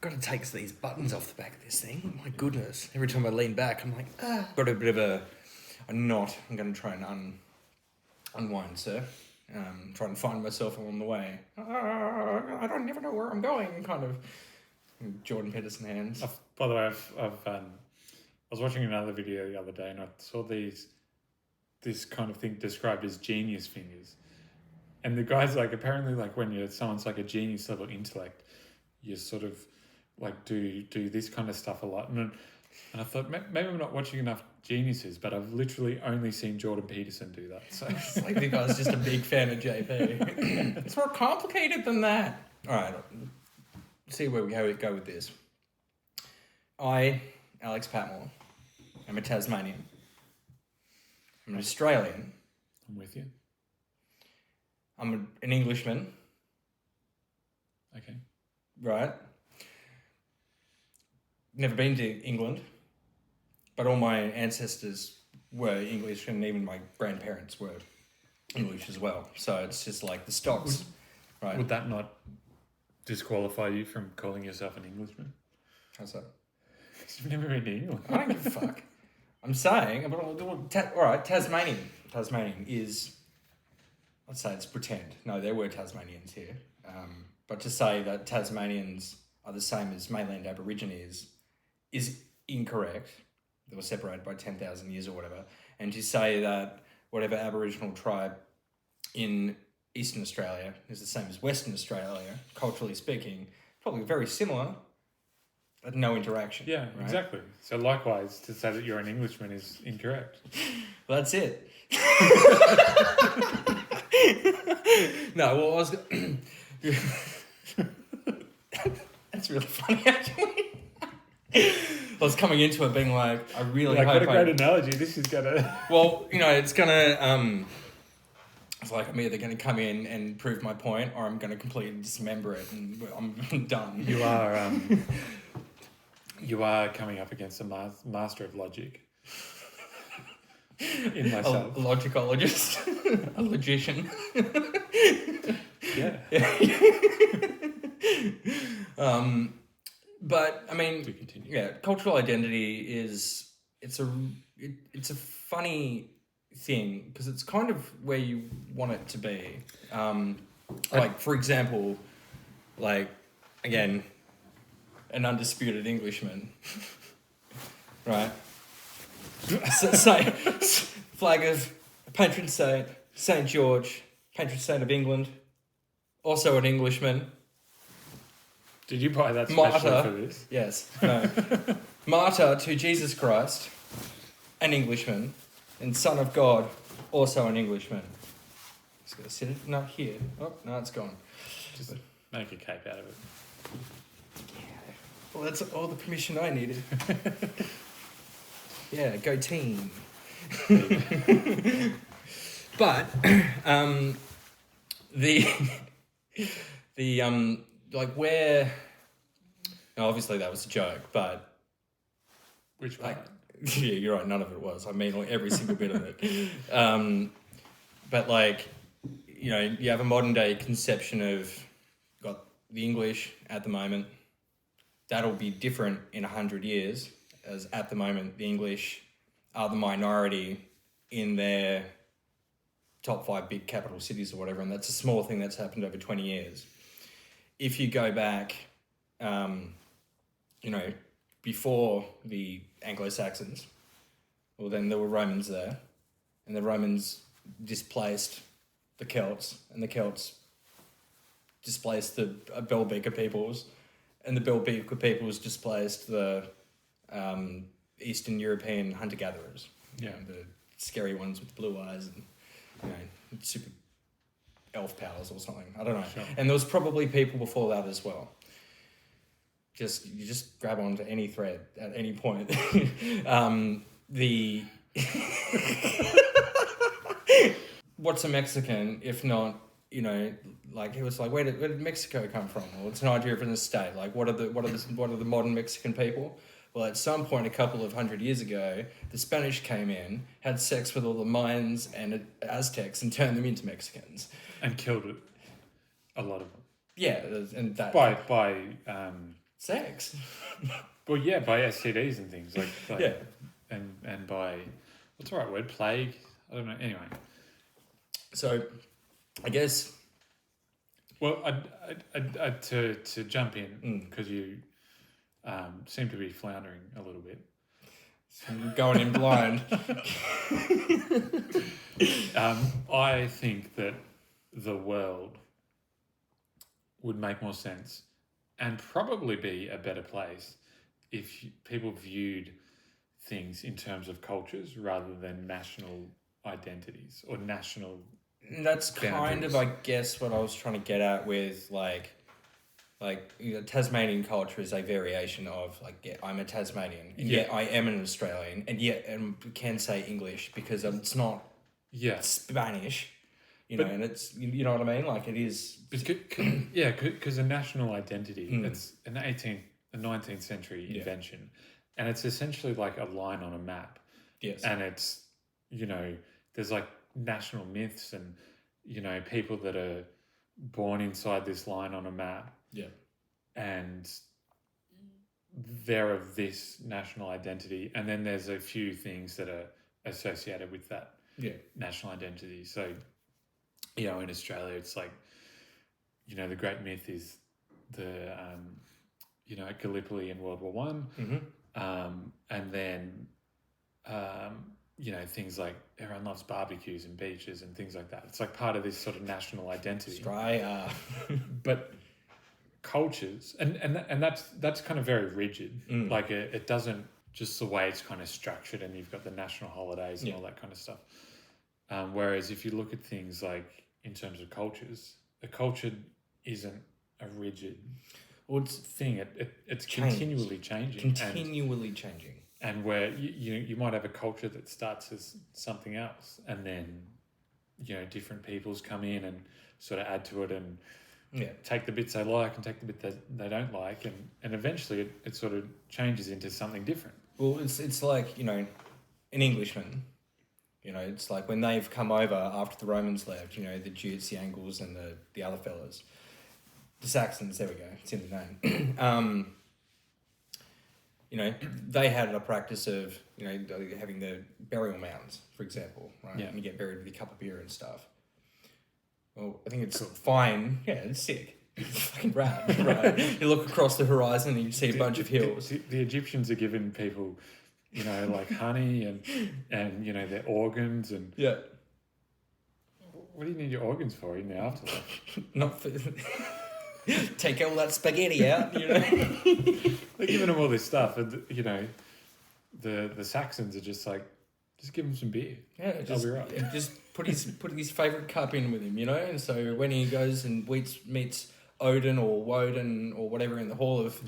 got to take these buttons off the back of this thing. My goodness. Every time I lean back, I'm like, got a bit of a knot. I'm going to try and unwind, sir. Try and find myself along the way. I don't never know where I'm going, kind of. Jordan Peterson hands. By the way, I was watching another video the other day and I saw this kind of thing described as genius fingers. And the guy's like, apparently, like when someone's like a genius level intellect, you sort of like do this kind of stuff a lot. And I thought, maybe I'm not watching enough geniuses, but I've literally only seen Jordan Peterson do that. So it's like the guy's just a big fan of JP. It's more complicated than that. All right, see how we go with this. I, Alex Patmore, am a Tasmanian. I'm an Australian. I'm with you. I'm an Englishman. Okay. Right. Never been to England, but all my ancestors were English, and even my grandparents were English as well. So it's just like the stocks, right? Would that not disqualify you from calling yourself an Englishman? How's that? Because you've never been to England. I don't give a fuck. I'm saying, all right, Tasmanian is, let's say it's pretend. No, there were Tasmanians here. But to say that Tasmanians are the same as mainland Aborigines is incorrect. They were separated by 10,000 years or whatever. And to say that whatever Aboriginal tribe in Eastern Australia is the same as Western Australia, culturally speaking, probably very similar, but no interaction. Yeah, right? Exactly. So likewise, to say that you're an Englishman is incorrect. Well, that's it. No, well, I was... That's really funny, actually. I was coming into it being like, I really hope... What a great analogy. This is going to... Well, it's going to... It's like I'm either going to come in and prove my point, or I'm going to completely dismember it and I'm done. You are coming up against a master of logic. In myself. A logicologist. A logician. Yeah. But I mean, To continue. yeah, cultural identity is it's a funny thing because it's kind of where you want it to be. Like for example, like again, an undisputed Englishman, right? So, say flag of patron saint, St. George, patron saint of England, also an Englishman. Did you buy that specially for this? Yes. No. Martyr to Jesus Christ, an Englishman, and Son of God, also an Englishman. Just going to sit it not here. Oh, no, it's gone. Just make a cape out of it. Yeah. Well, that's all the permission I needed. Yeah, go team. But like where, now obviously that was a joke, but Which part? like, yeah, you're right, none of it was. I mean, like every single bit of it. But like, you have a modern day conception of got the English at the moment. That'll be different in 100 years, as at the moment the English are the minority in their top 5 big capital cities or whatever, and that's a small thing that's happened over 20 years. If you go back, before the Anglo-Saxons, well, then there were Romans there, and the Romans displaced the Celts, and the Celts displaced the Belbeaker peoples, and the Belbeaker peoples displaced the Eastern European hunter-gatherers. Yeah. The scary ones with blue eyes and, super elf powers or something. I don't know. Sure. And there was probably people before that as well. You just grab onto any thread at any point. What's a Mexican if not, like it was like where did Mexico come from? Well, it's an idea of an estate. Like what are the modern Mexican people? Well, at some point, a couple of 100 years ago, the Spanish came in, had sex with all the Mayans and Aztecs, and turned them into Mexicans. And killed a lot of them. Yeah, and that By sex. Well, yeah, by STDs and things like Yeah. and by what's the right word? Plague. I don't know. Anyway, So, I guess. well, I'd to jump in because you seem to be floundering a little bit. Going in blind. I think that the world would make more sense and probably be a better place if people viewed things in terms of cultures rather than national identities or national That's kind of, boundaries. I guess, what I was trying to get at with Tasmanian culture is a variation of I'm a Tasmanian, and yet I am an Australian, and yet can say English because it's not Spanish, and it's you know what I mean. Like it is. Because a national identity it's an 19th century invention, and it's essentially like a line on a map. Yes, and it's there's like national myths and people that are born inside this line on a map. Yeah. And they're of this national identity, and then there's a few things that are associated with that national identity. So, in Australia, it's like, the great myth is the, Gallipoli in World War One, and then, things like everyone loves barbecues and beaches and things like that. It's like part of this sort of national identity. Australia. But cultures and that's kind of very rigid. Like it doesn't just the way it's kind of structured, and you've got the national holidays and all that kind of stuff. Whereas if you look at things like in terms of cultures, a culture isn't a rigid thing. It's continually changing. Changing. And where you might have a culture that starts as something else, and then different peoples come in and sort of add to it and take the bits they like and take the bit they don't like, and eventually it sort of changes into something different. Well, it's like, an Englishman, it's like when they've come over after the Romans left, the Jutes, the Angles, and the other fellas. The Saxons, there we go, it's in the name. They had a practice of, having the burial mounds, for example, right? Yeah. And you get buried with a cup of beer and stuff. Well, I think it's fine. Yeah, it's sick. It's fucking rad, right? You look across the horizon and you see a bunch of hills. The Egyptians are giving people, like honey and their organs and... Yeah. What do you need your organs for in the afterlife? Not for... Take all that spaghetti out, They're giving them all this stuff, and the Saxons are just like, just give him some beer. Yeah, just, I'll be right. Just put his favourite cup in with him, And so when he goes and meets Odin or Woden or whatever in the Hall of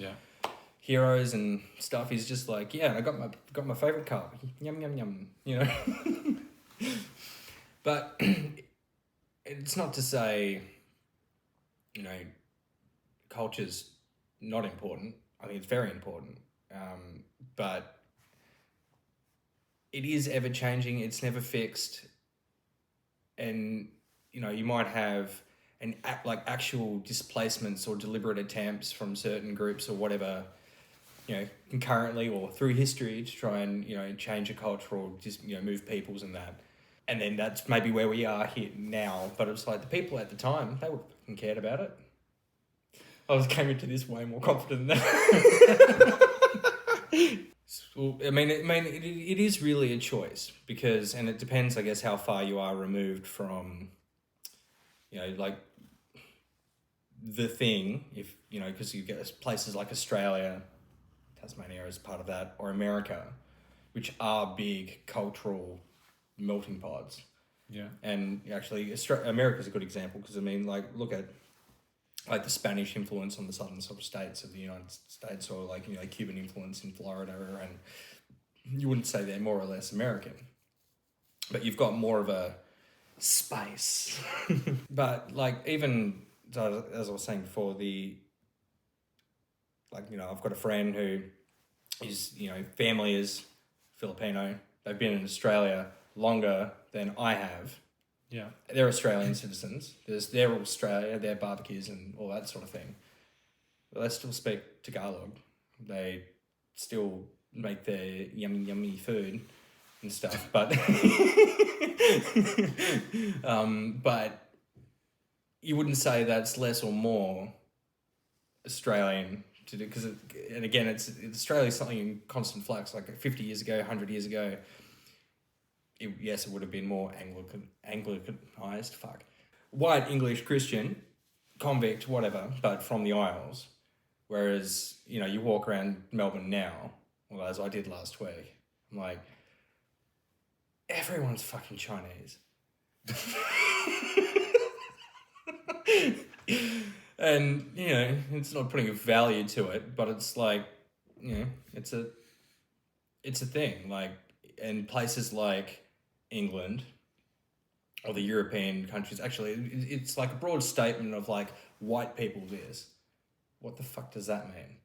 Heroes and stuff, he's just like, I got my favourite cup. Yum yum yum, But it's not to say, culture's not important. I think it's very important, but it is ever changing. It's never fixed, and you might have actual displacements or deliberate attempts from certain groups or whatever, concurrently or through history to try and change a culture or just move peoples and that. And then that's maybe where we are here now. But it's like the people at the time, they were fucking cared about it. I came into this way more confident than that. Well, it is really a choice and it depends, I guess, how far you are removed from, the thing. If because you get places like Australia, Tasmania is part of that, or America, which are big cultural melting pots. Yeah, and actually, America's a good example because look at. The Spanish influence on the southern sort of states of the United States, or Cuban influence in Florida, and you wouldn't say they're more or less American, but you've got more of a space. But even as I was saying before, I've got a friend who is family is Filipino. They've been in Australia longer than I have. Yeah, they're Australian citizens. They're Australia, their barbecues and all that sort of thing. But they still speak Tagalog. They still make their yummy food and stuff. But but you wouldn't say that's less or more Australian to do, because and again, Australia's something in constant flux. Like 50 years ago, 100 years ago, yes, it would have been more Anglicanized. White English Christian, convict, whatever, but from the Isles. Whereas, you walk around Melbourne now, well, as I did last week, I'm like, everyone's fucking Chinese. And, it's not putting a value to it, but it's like, it's a thing. Like, in places like England or the European countries, actually, it's like a broad statement of like, white people this. What the fuck does that mean?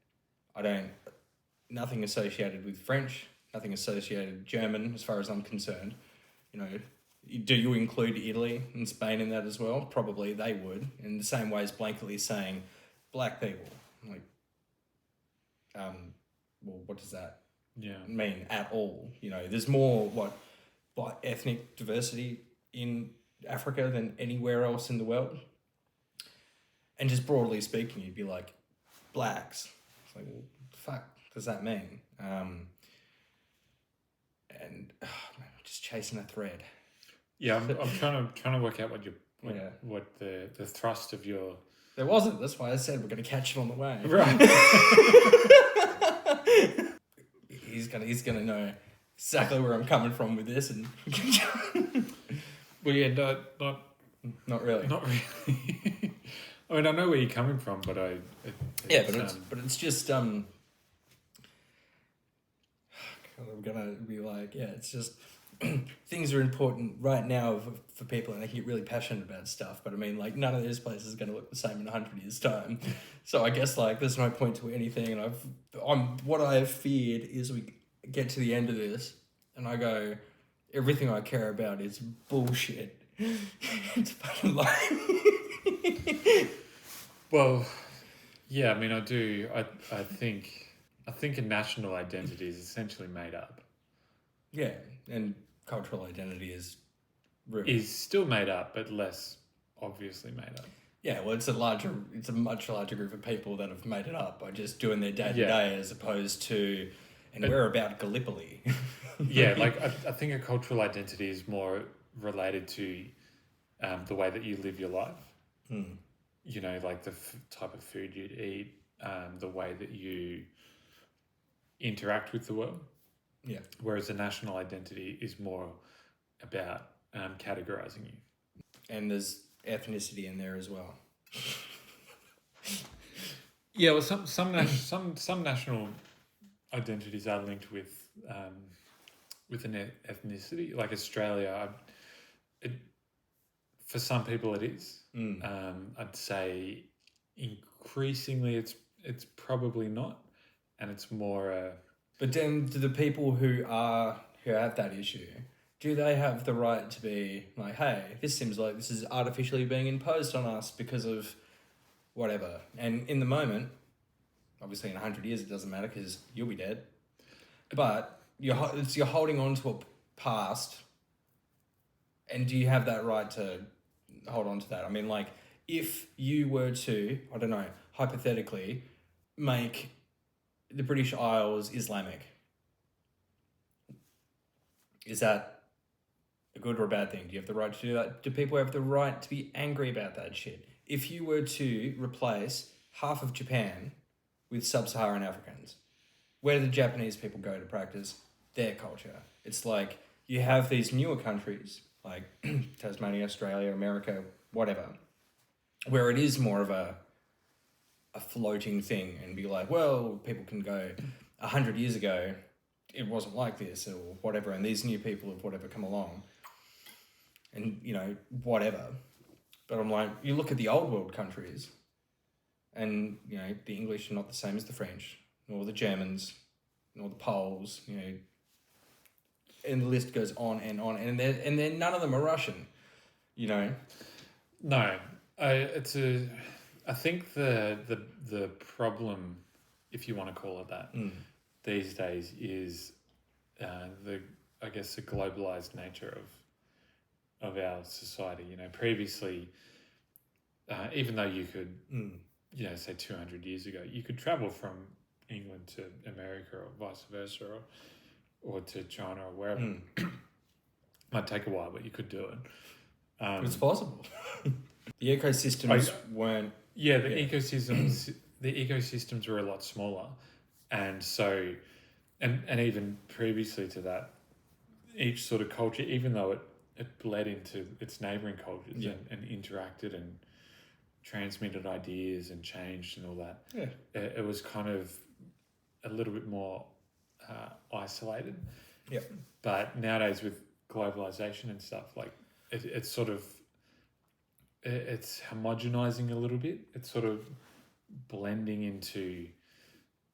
Nothing associated with French, nothing associated with German, as far as I'm concerned. Do you include Italy and Spain in that as well? Probably they would, in the same way as blanketly saying black people. Like, well, what does that mean at all? There's more by ethnic diversity in Africa than anywhere else in the world. And just broadly speaking, you'd be like, blacks. It's like, well, what the fuck does that mean? Just chasing a thread. Yeah, I'm trying to work out what the thrust of your... There wasn't. That's why I said we're going to catch it on the way. Right. He's gonna know exactly where I'm coming from with this, and well, yeah, not really. Not really. I mean, I know where you're coming from, but it's just I'm gonna be like, it's just things are important right now for people, and they get really passionate about stuff. But I mean, like, none of these places is going to look the same in 100 years' time. So I guess like there's no point to anything. And what I have feared is we get to the end of this, and I go, everything I care about is bullshit. It's fucking life. Well, yeah. I mean, I do. I think a national identity is essentially made up. Yeah, and cultural identity is still made up, but less obviously made up. Yeah, well, it's a much larger group of people that have made it up by just doing their day-to-day as opposed to, we're about Gallipoli. Yeah, like I think a cultural identity is more related to the way that you live your life. Like the type of food you'd eat, the way that you interact with the world. Yeah. Whereas a national identity is more about categorizing you. And there's ethnicity in there as well. Yeah, well, some national identities are linked with an ethnicity. Like Australia, for some people it is. I'd say increasingly it's probably not, and it's more. But then, do the people who have that issue, do they have the right to be like, hey, this seems like this is artificially being imposed on us because of whatever? And in the moment, obviously in 100 years it doesn't matter because you'll be dead. But you're holding on to a past, and do you have that right to hold on to that? I mean, like, if you were to, I don't know, hypothetically, make the British Isles Islamic, is that a good or a bad thing? Do you have the right to do that? Do people have the right to be angry about that shit? If you were to replace half of Japan with sub-Saharan Africans, where do the Japanese people go to practice their culture? It's like you have these newer countries like Tasmania, Australia, America, whatever, where it is more of a floating thing, and be like, well, people can go 100 years ago, it wasn't like this or whatever, and these new people have whatever come along and, whatever. But I'm like, you look at the old world countries and, the English are not the same as the French, nor the Germans, nor the Poles, and the list goes on, and then none of them are Russian, No, it's I think the problem, if you want to call it that, these days is the globalized nature of our society. Previously, even though you could, say 200 years ago, you could travel from England to America or vice versa, or to China or wherever. Might take a while, but you could do it. It's possible. The ecosystems weren't. Yeah, the ecosystems were a lot smaller, and so, and even previously to that, each sort of culture, even though it bled into its neighbouring cultures and interacted and transmitted ideas and changed and all that. Yeah, it was kind of a little bit more isolated. Yeah, but nowadays with globalization and stuff, like it's sort of it's homogenizing a little bit. It's sort of blending into.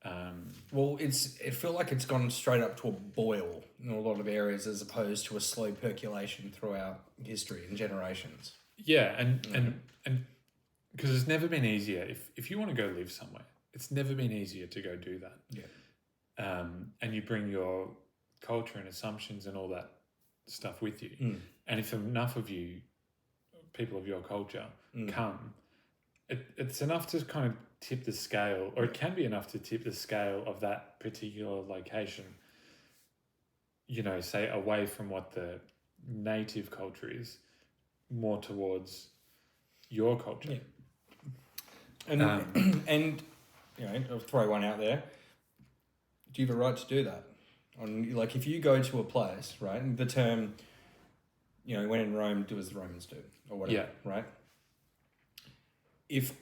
It feel like it's gone straight up to a boil in a lot of areas, as opposed to a slow percolation throughout history and generations. Yeah, and because it's never been easier. If you want to go live somewhere, it's never been easier to go do that. Yeah. And you bring your culture and assumptions and all that stuff with you. And if enough of you, people of your culture, come, it's enough to kind of tip the scale, or it can be enough to tip the scale of that particular location, say away from what the native culture is, more towards your culture. Yeah. And I'll throw one out there. Do you have a right to do that? Like, if you go to a place, right, and the term, when in Rome, do as the Romans do, or whatever, right? If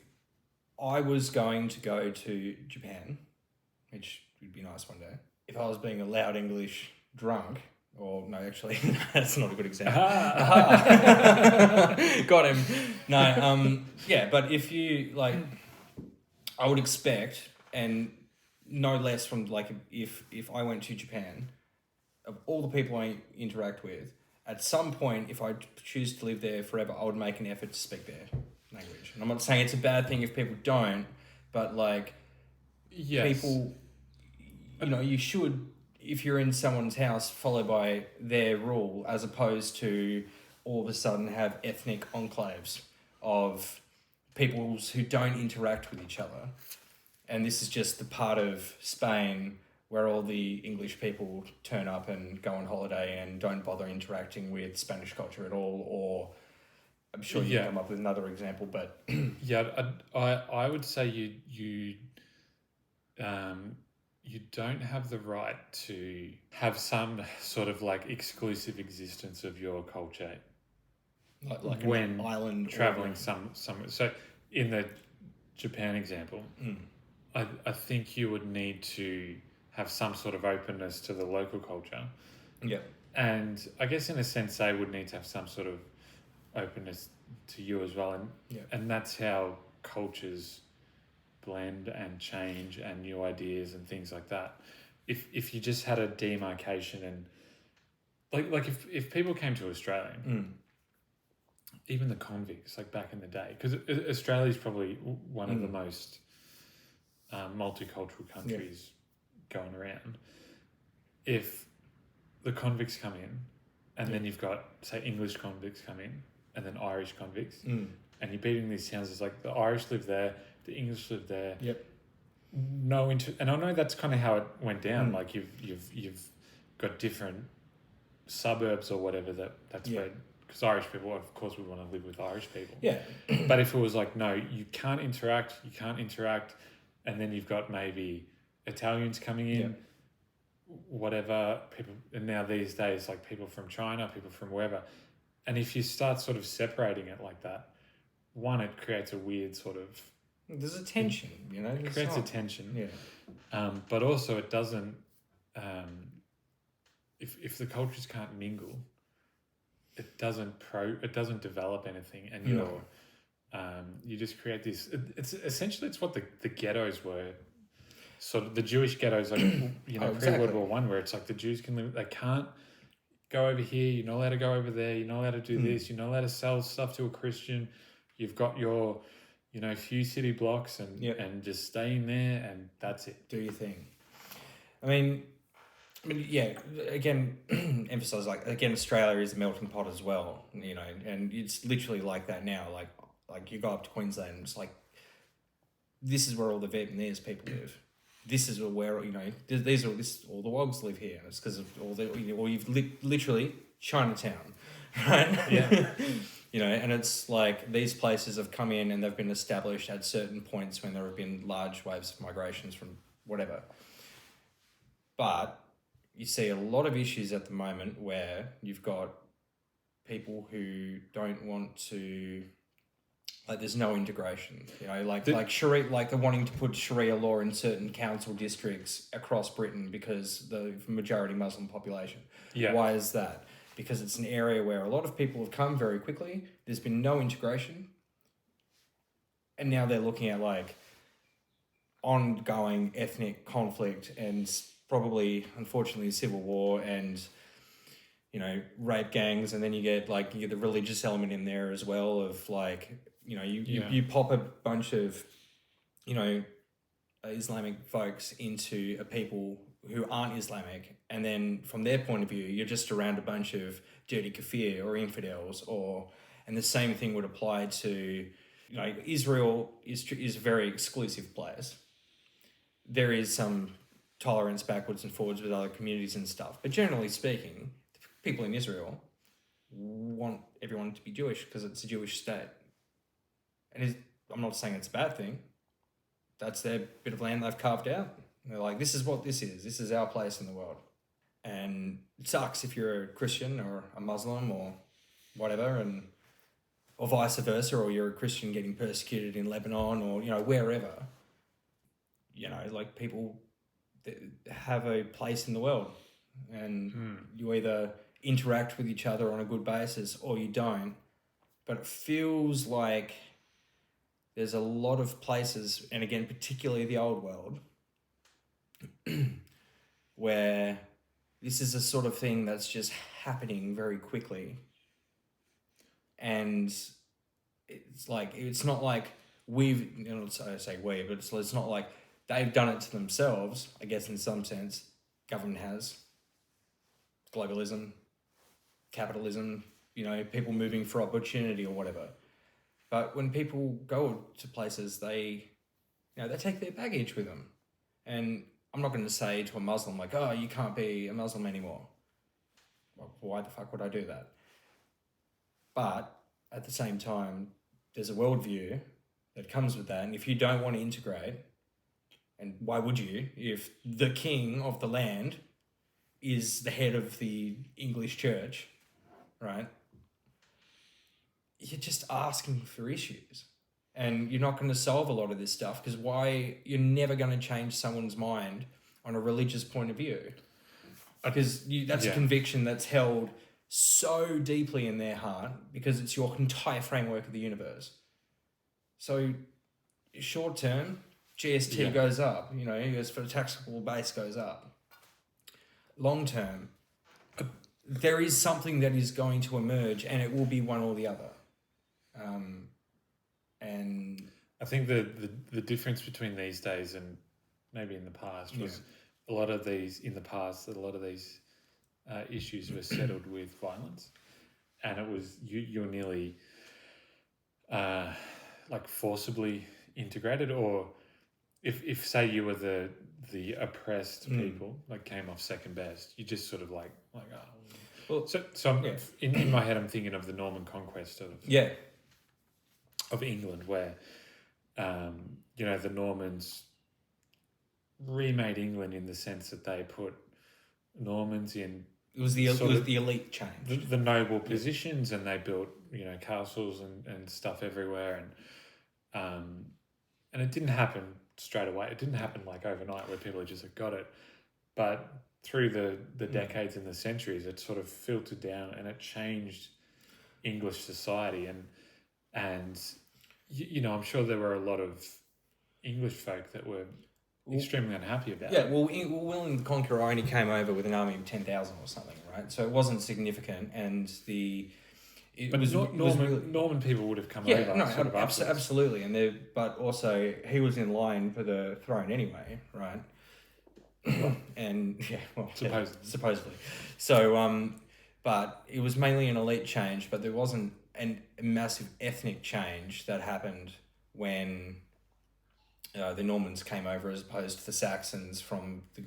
I was going to go to Japan, which would be nice one day, if I was being a loud English drunk, or no, actually, that's not a good example. Got him. No, but if you, like, I would expect, and no less from, like, if I went to Japan, of all the people I interact with, at some point, if I choose to live there forever, I would make an effort to speak their language. And I'm not saying it's a bad thing if people don't, but, like, people, you should, if you're in someone's house, follow by their rule, as opposed to all of a sudden have ethnic enclaves of peoples who don't interact with each other. And this is just the part of Spain where all the English people turn up and go on holiday and don't bother interacting with Spanish culture at all. Or I'm sure you can come up with another example, but I would say you don't have the right to have some sort of, like, exclusive existence of your culture, like when an island traveling somewhere. So in the Japan example, I think you would need to have some sort of openness to the local culture. Yeah. And I guess in a sense they would need to have some sort of openness to you as well. And that's how cultures blend and change, and new ideas and things like that. If you just had a demarcation, and like if people came to Australia, even the convicts, like back in the day, because Australia is probably one of the most multicultural countries going around. If the convicts come in, and then you've got, say, English convicts come in, and then Irish convicts, and you're beating these towns, it's like the Irish live there, the English live there. Yep. And I know that's kind of how it went down. Like you've got different suburbs or whatever that's where, because Irish people, of course, we want to live with Irish people. Yeah. But if it was like, no, you can't interact, and then you've got maybe Italians coming in, whatever, people, and now these days, like people from China, people from wherever. And if you start sort of separating it like that, one, it creates a weird sort of... There's a tension, It creates a tension. Yeah. But also it doesn't... If the cultures can't mingle, it doesn't develop anything, and you just create this... It's essentially, it's what the ghettos were. Sort of the Jewish ghettos, like, pre-World War One, where it's like the Jews can live... They can't go over here, you're not allowed to go over there, you're not allowed to do this, you're not allowed to sell stuff to a Christian. You've got your a few city blocks and just stay in there and that's it. Do your thing. I mean, yeah. Again, emphasize Australia is a melting pot as well. And it's literally like that now. Like you go up to Queensland, it's like this is where all the Vietnamese people live. This is where all the Wogs live here. And it's because of all the or you've literally Chinatown, right? Yeah. And it's like these places have come in and they've been established at certain points when there have been large waves of migrations from whatever. But you see a lot of issues at the moment where you've got people who don't want to, there's no integration. Like Sharia, like they're wanting to put Sharia law in certain council districts across Britain because the majority Muslim population. Yeah. Why is that? Because it's an area where a lot of people have come very quickly. There's been no integration. And now they're looking at ongoing ethnic conflict and probably, unfortunately, civil war and, rape gangs. And then you get the religious element in there as well of you pop a bunch of, Islamic folks into a people who aren't Islamic, and then from their point of view, you're just around a bunch of dirty kafir or infidels, and the same thing would apply to, Israel is a very exclusive place. There is some tolerance backwards and forwards with other communities and stuff, but generally speaking, people in Israel want everyone to be Jewish because it's a Jewish state, and I'm not saying it's a bad thing. That's their bit of land they've carved out. They're like, this is what this is. This is our place in the world. And it sucks if you're a Christian or a Muslim or whatever, or vice versa, or you're a Christian getting persecuted in Lebanon or, wherever. People have a place in the world, and you either interact with each other on a good basis or you don't. But it feels like there's a lot of places, and again, particularly the old world, where this is a sort of thing that's just happening very quickly. And it's not like I say we, but it's not like they've done it to themselves, I guess in some sense. Government has. Globalism, capitalism, people moving for opportunity or whatever. But when people go to places, they take their baggage with them. And I'm not going to say to a Muslim oh, you can't be a Muslim anymore. Well, why the fuck would I do that? But at the same time, there's a worldview that comes with that. And if you don't want to integrate, and why would you, if the king of the land is the head of the English church, right? You're just asking for issues. And you're not going to solve a lot of this stuff because you're never going to change someone's mind on a religious point of view. Because that's a conviction that's held so deeply in their heart because it's your entire framework of the universe. So short term, GST goes up, as for the taxable base goes up. Long term, there is something that is going to emerge and it will be one or the other. And I think the difference between these days and maybe in the past was a lot of these issues were settled with violence, and it was you're nearly forcibly integrated, or if say you were the oppressed people came off second best, you just sort of in my head I'm thinking of the Norman conquest of England, where the Normans remade England in the sense that they put Normans in. It was the elite change, the noble positions, and they built castles and stuff everywhere, and it didn't happen straight away. It didn't happen overnight where people just got it, but through the decades and the centuries, it sort of filtered down and it changed English society and I'm sure there were a lot of English folk that were extremely unhappy about it. Yeah, well, William the Conqueror only came over with an army of 10,000 or something, right? So it wasn't significant, and But Norman people would have come over. No, sort of afterwards. absolutely, but also he was in line for the throne anyway, right? And supposedly. So, but it was mainly an elite change, but there wasn't a massive ethnic change that happened when the Normans came over, as opposed to the Saxons from the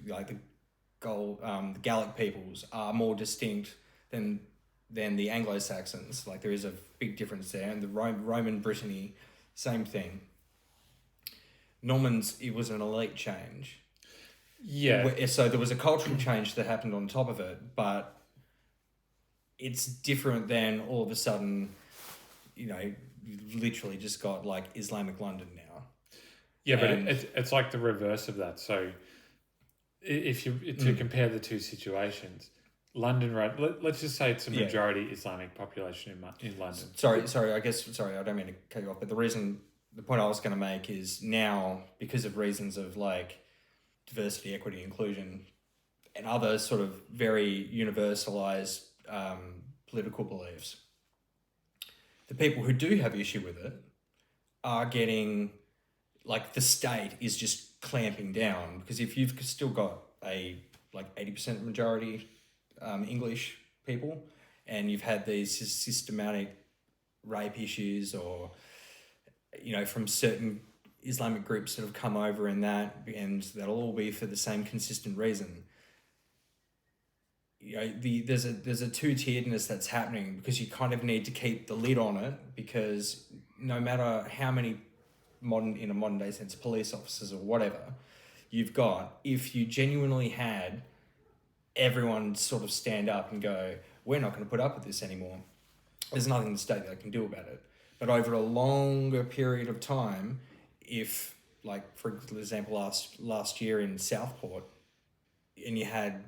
Gallic peoples are more distinct than the Anglo-Saxons. Like, there is a big difference there. And the Roman Brittany, same thing. Normans, it was an elite change. Yeah. So there was a cultural change that happened on top of it, but it's different than all of a sudden, you literally just got like Islamic London now. Yeah, but it's like the reverse of that. So if you to compare the two situations, London, right? Let's just say it's a majority Islamic population in London. Sorry. I don't mean to cut you off, but the point I was going to make is now, because of reasons of like diversity, equity, inclusion, and other sort of very universalized political beliefs, the people who do have issue with it are getting, like, the state is just clamping down, because if you've still got a like 80% majority English people, and you've had these systematic rape issues, or from certain Islamic groups that have come over, and that'll all be for the same consistent reason. There's a two-tieredness that's happening, because you kind of need to keep the lid on it, because no matter how many in a modern day sense, police officers or whatever you've got, if you genuinely had everyone sort of stand up and go, we're not going to put up with this anymore, there's nothing the state that can do about it. But over a longer period of time, if, like, for example, last year in Southport, and you had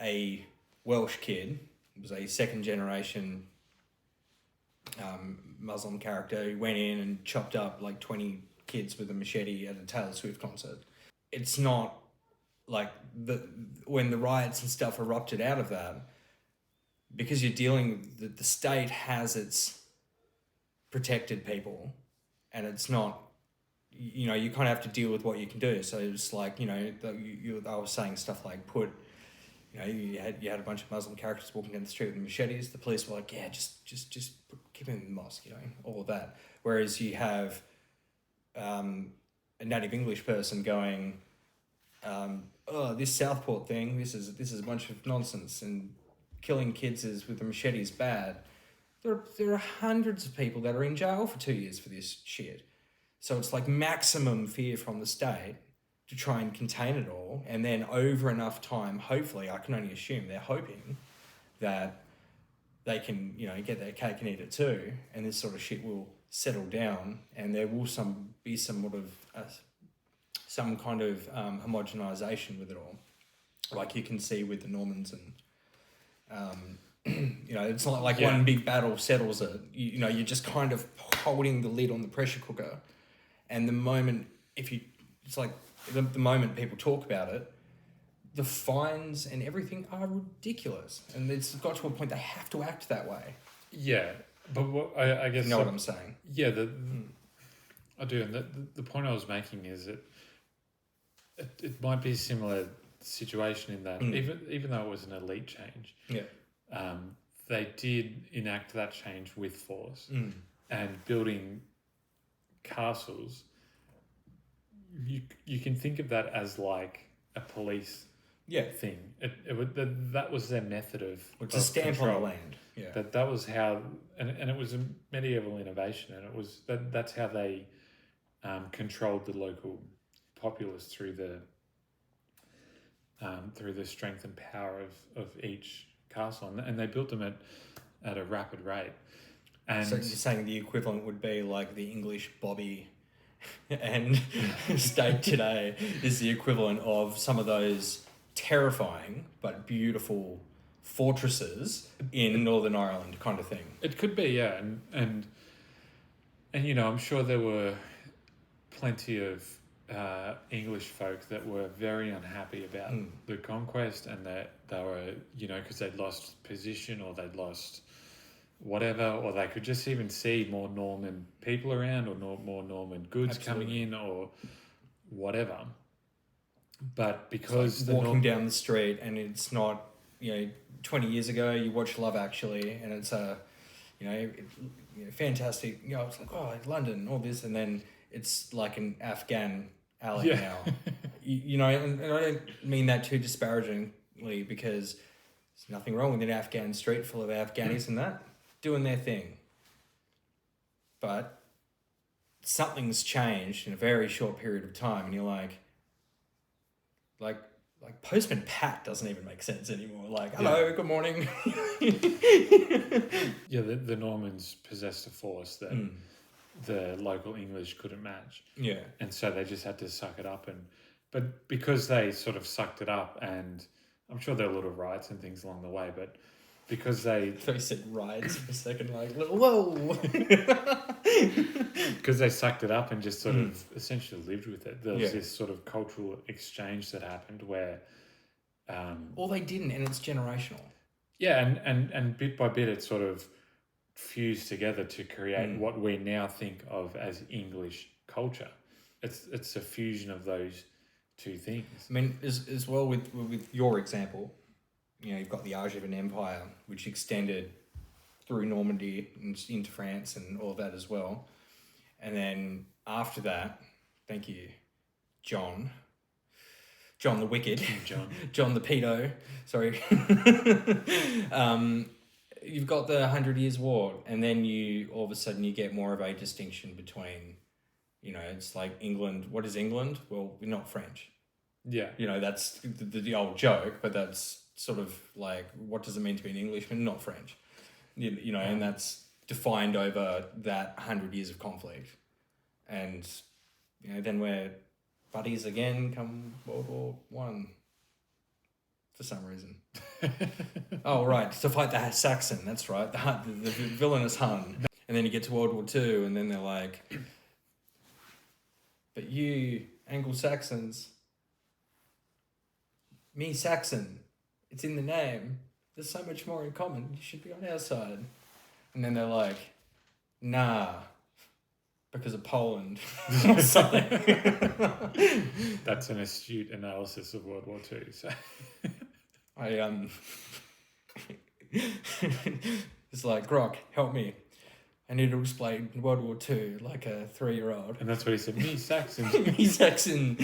a Welsh kid, it was a second generation Muslim character, who went in and chopped up like 20 kids with a machete at a Taylor Swift concert. It's not like when the riots and stuff erupted out of that, because you're the state has its protected people, and it's not, you kind of have to deal with what you can do. So it's like, I was saying stuff like you had a bunch of Muslim characters walking down the street with machetes. The police were like, yeah, just keep him in the mosque, all of that. Whereas you have a native English person going, this Southport thing, this is a bunch of nonsense, and killing kids with a machete is bad. There are hundreds of people that are in jail for 2 years for this shit. So it's like maximum fear from the state to try and contain it all, and then over enough time, hopefully, I can only assume they're hoping that they can, get their cake and eat it too, and this sort of shit will settle down, and there will be some kind of homogenization with it all, like you can see with the Normans, and it's not like one big battle settles it. You're just kind of holding the lid on the pressure cooker, and the moment the moment people talk about it, the fines and everything are ridiculous, and it's got to a point they have to act that way. Yeah, but what I guess... You know what I'm saying? Yeah, I do, and the point I was making is that it might be a similar situation in that even though it was an elite change, they did enact that change with force, and building castles. You can think of that as like a police thing. That was their method of it's a stamp control on the land. Yeah, that was how, and it was a medieval innovation, and it was that's how they controlled the local populace through the strength and power of each castle, and they built them at a rapid rate. And so you're saying the equivalent would be like the English Bobby and state today is the equivalent of some of those terrifying but beautiful fortresses in Northern Ireland kind of thing. It could be, yeah. And I'm sure there were plenty of English folk that were very unhappy about the conquest, and that they were, because they'd lost position or they'd lost whatever, or they could just even see more Norman people around, or more Norman goods coming in, or whatever. But because like walking down the street, and it's not, 20 years ago you watched Love Actually, and it's a, fantastic. It's like, oh, London, all this, and then it's like an Afghan alley now. And I don't mean that too disparagingly, because there's nothing wrong with an Afghan street full of Afghanis and that doing their thing. But something's changed in a very short period of time, and you're like Postman Pat doesn't even make sense anymore. Like, hello, good morning. The Normans possessed a force that the local English couldn't match. Yeah. And so they just had to suck it up. But because they sort of sucked it up, and I'm sure there were little riots and things along the way, but because they... I thought you said riots for a second, like, whoa! Because they sucked it up and just sort of essentially lived with it. There was this sort of cultural exchange that happened where... or they didn't, and it's generational. Yeah, and bit by bit it sort of fused together to create what we now think of as English culture. It's a fusion of those two things. I mean, as well with your example, you've got the Angevin Empire, which extended through Normandy and into France and all of that as well. And then after that, thank you, John the Wicked, John the Pedo, sorry. You've got the 100 Years' War, and then all of a sudden you get more of a distinction between, it's like England. What is England? Well, we're not French. Yeah. That's the old joke, but that's sort of like, what does it mean to be an Englishman? Not French. And that's defined over that 100 years of conflict. And, then we're buddies again come World War One. For some reason. Oh, right, to fight the Saxon, that's right, the villainous Hun. And then you get to World War Two, and then they're like, but you, Anglo-Saxons, me, Saxon, it's in the name. There's so much more in common. You should be on our side. And then they're like, nah, because of Poland or something. That's an astute analysis of World War Two. So it's like, Grok, help me. I need to explain World War II like a 3-year-old. And that's what he said, me, Saxon. Me, Saxon,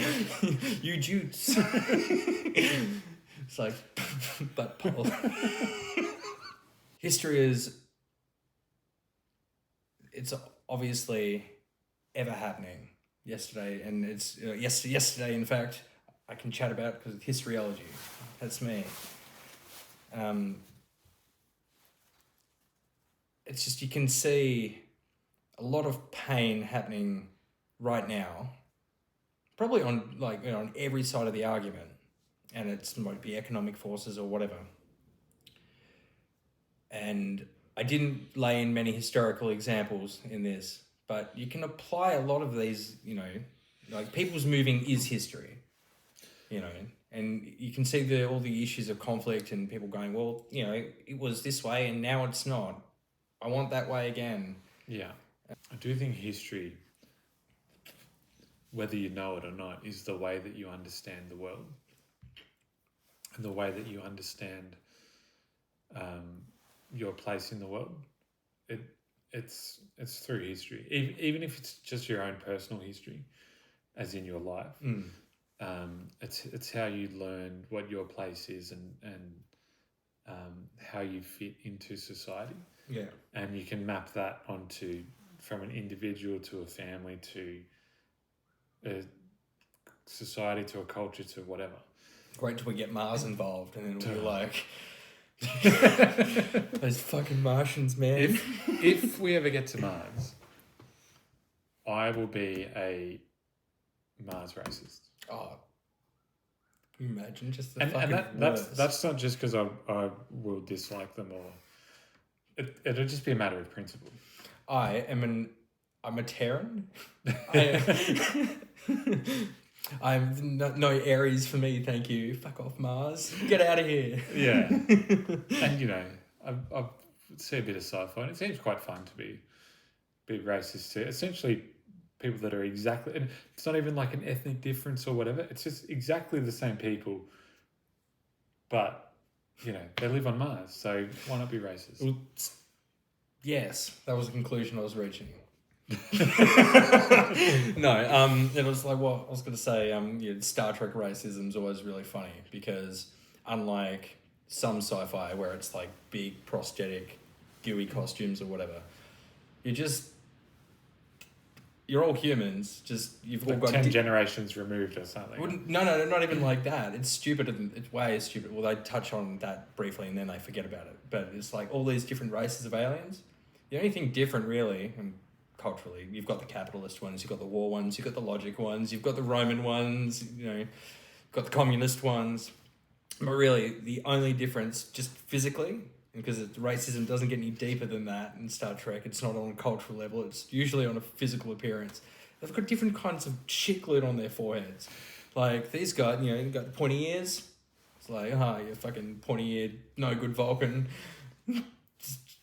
you Jutes. It's like, but Paul. History it's obviously ever happening yesterday, and it's yesterday, in fact, I can chat about because of Historyology. That's me. It's just, you can see a lot of pain happening right now, probably on on every side of the argument, and it might be economic forces or whatever. And I didn't lay in many historical examples in this, but you can apply a lot of these, people's moving is history, and you can see all the issues of conflict and people going, well, it was this way and now it's not. I want that way again. Yeah. I do think history, whether you know it or not, is the way that you understand the world and the way that you understand your place in the world. It's through history, even if it's just your own personal history, as in your life. It's how you learn what your place is and how you fit into society. Yeah. And you can map that onto, from an individual to a family to a society to a culture to whatever. Wait till we get Mars involved, and then we'll be like, those fucking Martians, man. If we ever get to Mars, I will be a Mars racist. Oh, can you imagine just the fucking that's not just because I will dislike them, or it'll just be a matter of principle. I'm a Terran. I'm no Aries for me, thank you. Fuck off, Mars. Get out of here. Yeah. And I've see a bit of sci-fi, and it seems quite fun to be racist to essentially people that are exactly, and it's not even like an ethnic difference or whatever. It's just exactly the same people, but they live on Mars, so why not be racist? Well, yes, that was the conclusion I was reaching. No, it was like what I was going to say. Star Trek racism is always really funny because unlike some sci-fi where it's like big prosthetic, gooey costumes or whatever, you're all humans. Just you've all got 10 generations removed or something. No, not even like that. It's stupid. It's way stupid. Well, they touch on that briefly and then they forget about it. But it's like all these different races of aliens. The only thing different, really, and culturally, you've got the capitalist ones, you've got the war ones, you've got the logic ones, you've got the Roman ones, you've got the communist ones. But really, the only difference, just physically, because racism doesn't get any deeper than that in Star Trek, it's not on a cultural level, it's usually on a physical appearance. They've got different kinds of shit glued on their foreheads. Like, these guys, you've got the pointy ears. It's like, you fucking pointy-eared, no good Vulcan.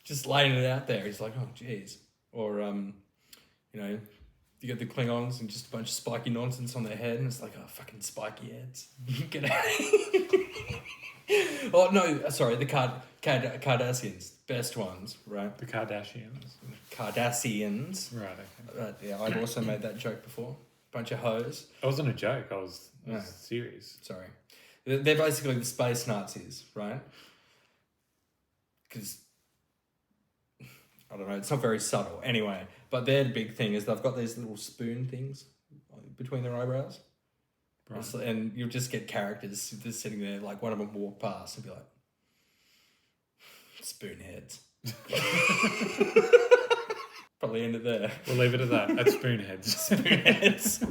just laying it out there. He's like, oh, jeez. Or, you get the Klingons and just a bunch of spiky nonsense on their head, and it's like, oh, fucking spiky heads. Get out. Oh, no, sorry, the Cardassians, best ones, right? The Kardashians. Right, okay. Yeah, I've also made that joke before. Bunch of hoes. It wasn't a joke, I was serious. Sorry. They're basically the space Nazis, right? Because, I don't know, it's not very subtle. Anyway, but their big thing is they've got these little spoon things between their eyebrows. Right. And you'll just get characters just sitting there, like one of them will walk past and be like, spoonheads. Probably end it there. We'll leave it at that. At spoonheads. Spoonheads.